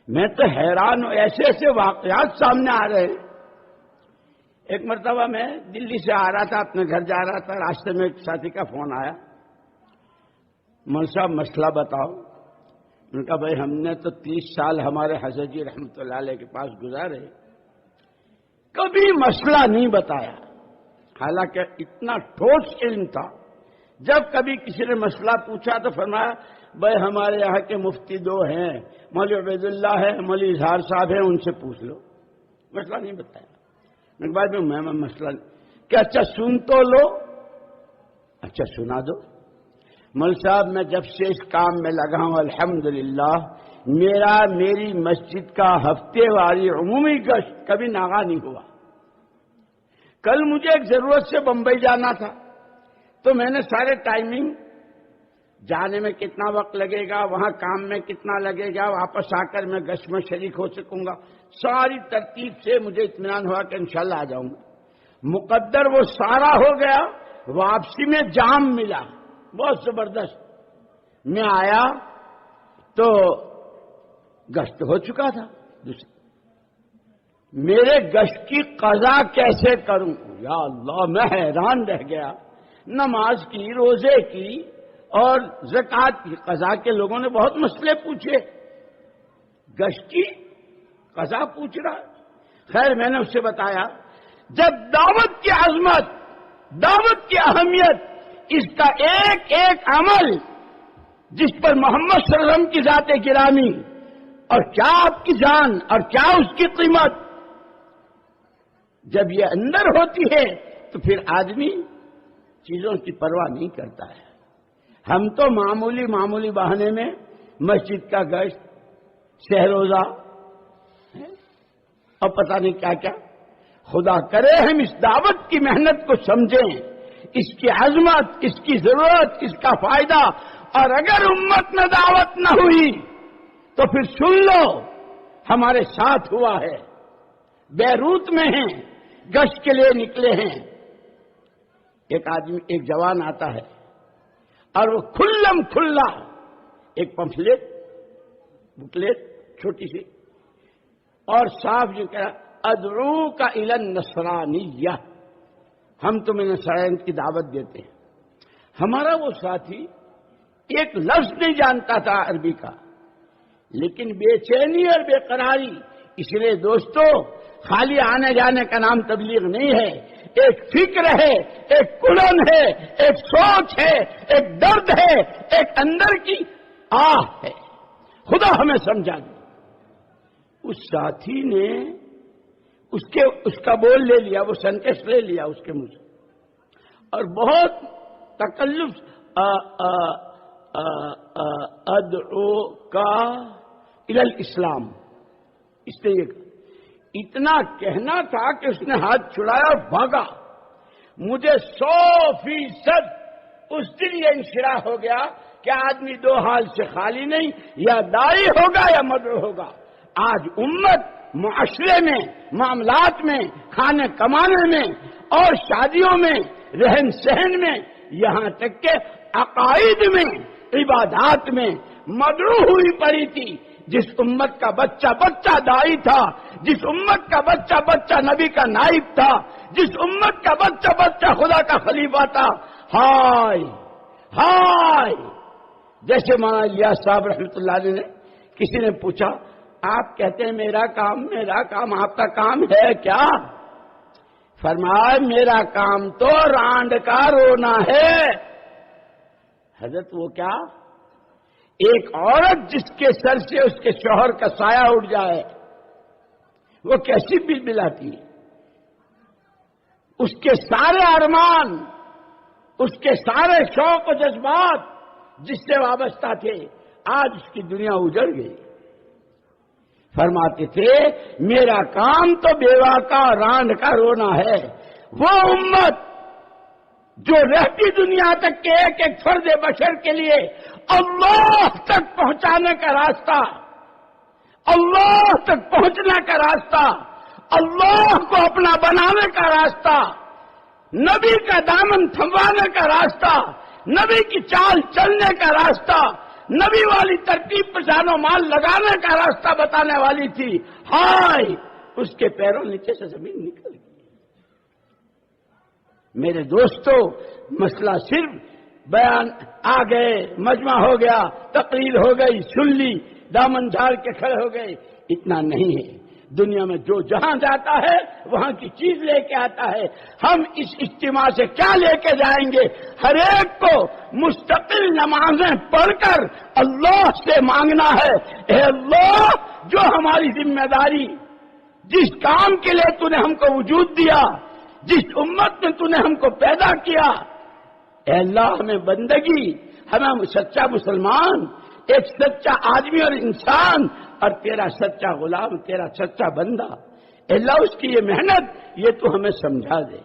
میں تو حیران ہوں، ایسے ایسے واقعات سامنے آ رہے ہیں۔ ایک مرتبہ میں دلی سے آ رہا تھا، اپنے گھر جا رہا تھا، راستے میں ایک ساتھی کا فون آیا، مول صاحب مسئلہ بتاؤ۔ ان کا بھائی ہم نے تو 30 سال ہمارے حضرت جی رحمۃ اللہ علیہ کے پاس گزارے، کبھی مسئلہ نہیں بتایا، حالانکہ اتنا ٹھوس علم تھا۔ جب کبھی کسی نے مسئلہ پوچھا تو فرمایا بھائی ہمارے یہاں کے مفتی 2 ہیں، مولوی عبید اللہ ہے، مولوی اظہار صاحب ہیں، ان سے پوچھ لو۔ مسئلہ نہیں بتایا۔ میں بعد میں مسئلہ کہ اچھا سن تو لو، اچھا سنا دو۔ مول صاحب میں جب سے اس کام میں لگا ہوں الحمدللہ میری مسجد کا ہفتے واری عمومی گشت کبھی ناغا نہیں ہوا۔ کل مجھے ایک ضرورت سے بمبئی جانا تھا، تو میں نے سارے ٹائمنگ، جانے میں کتنا وقت لگے گا، وہاں کام میں کتنا لگے گا، واپس آ کر میں گشت میں شریک ہو سکوں گا، ساری ترتیب سے مجھے اطمینان ہوا کہ انشاءاللہ آ جاؤں گا۔ مقدر وہ سارا ہو گیا، واپسی میں جام ملا بہت زبردست۔ میں آیا تو گشت ہو چکا تھا۔ میرے گشت کی قضا کیسے کروں؟ یا اللہ، میں حیران رہ گیا۔ نماز کی، روزے کی اور زکوٰۃ کی قضا کے لوگوں نے بہت مسئلے پوچھے، گشت کی قضا پوچھ رہا۔ خیر میں نے اس سے بتایا جب دعوت کی عظمت، دعوت کی اہمیت، اس کا ایک ایک عمل جس پر محمد صلی اللہ علیہ وسلم کی ذات گرامی اور کیا آپ کی جان اور کیا اس کی قیمت، جب یہ اندر ہوتی ہے تو پھر آدمی چیزوں کی پرواہ نہیں کرتا ہے۔ ہم تو معمولی بہانے میں مسجد کا گشت، سحر روزہ اور پتہ نہیں کیا کیا۔ خدا کرے ہم اس دعوت کی محنت کو سمجھیں، اس کی عظمت، اس کی ضرورت، اس کا فائدہ، اور اگر امت میں دعوت نہ ہوئی تو پھر سن لو ہمارے ساتھ ہوا ہے۔ بیروت میں ہیں، گشت کے لیے نکلے ہیں، ایک جوان آتا ہے اور وہ کھلا ایک پمفلیٹ بکلیٹ چھوٹی سی اور صاف جو کہا ادعوک الی النصرانیہ، ہم تمہیں نصرانیت کی دعوت دیتے ہیں۔ ہمارا وہ ساتھی ایک لفظ نہیں جانتا تھا عربی کا، لیکن بے چینی اور بے قراری، اس لیے دوستو خالی آنے جانے کا نام تبلیغ نہیں ہے، ایک فکر ہے، ایک کڑن ہے، ایک سوچ ہے، ایک درد ہے، ایک اندر کی آہ ہے۔ خدا ہمیں سمجھا دے۔ اس ساتھی نے اس کا بول لے لیا، وہ سنکش لے لیا اس کے منہ سے، اور بہت تکلف ادعو کا الی الاسلام، اس نے یہ اتنا کہنا تھا کہ اس نے ہاتھ چھڑایا اور بھاگا۔ مجھے 100% اس دن یہ انشراح ہو گیا کہ آدمی 2 حال سے خالی نہیں، یا داعی ہوگا یا مدعو ہوگا۔ آج امت معاشرے میں، معاملات میں، کھانے کمانے میں اور شادیوں میں، رہن سہن میں، یہاں تک کہ عقائد میں، عبادات میں مدعو ہوئی پڑی تھی۔ جس امت کا بچہ داعی تھا، جس امت کا بچہ نبی کا نائب تھا، جس امت کا بچہ خدا کا خلیفہ تھا، ہائے جیسے مولانا الیاس صاحب رحمۃ اللہ علیہ نے، کسی نے پوچھا آپ کہتے ہیں میرا کام آپ کا کام ہے کیا؟ فرمایا میرا کام تو رانڈ کا رونا ہے۔ حضرت وہ کیا؟ ایک عورت جس کے سر سے اس کے شوہر کا سایہ اٹھ جائے وہ کیسی بلبلاتی ہے؟ اس کے سارے ارمان، اس کے سارے شوق و جذبات جس سے وابستہ تھے، آج اس کی دنیا اجڑ گئی۔ فرماتے تھے میرا کام تو بیوہ کا رانڈ کا رونا ہے۔ وہ امت جو رہتی دنیا تک کے ایک ایک فرد بشر کے لیے اللہ تک پہنچانے کا راستہ، اللہ تک پہنچنے کا راستہ، اللہ کو اپنا بنانے کا راستہ، نبی کا دامن تھموانے کا راستہ، نبی کی چال چلنے کا راستہ نبی والی ترتیب پر جان و مال لگانے کا راستہ بتانے والی تھی، ہائے اس کے پیروں نیچے سے زمین نکل گئی۔ میرے دوستو، مسئلہ صرف بیان آ گئے، مجمع ہو گیا، تقریر ہو گئی، سن لی، دامن جھاڑ کے کھڑے ہو گئے، اتنا نہیں ہے۔ دنیا میں جو جہاں جاتا ہے وہاں کی چیز لے کے آتا ہے۔ ہم اس اجتماع سے کیا لے کے جائیں گے؟ ہر ایک کو مستقل نمازیں پڑھ کر اللہ سے مانگنا ہے، اے اللہ جو ہماری ذمہ داری، جس کام کے لیے تو نے ہم کو وجود دیا، جس امت میں تو نے ہم کو پیدا کیا، اے اللہ ہمیں بندگی، ہمیں سچا مسلمان، ایک سچا آدمی اور انسان اور تیرا سچا غلام، تیرا سچا بندہ، اے اللہ اس کی یہ محنت یہ تو ہمیں سمجھا دے۔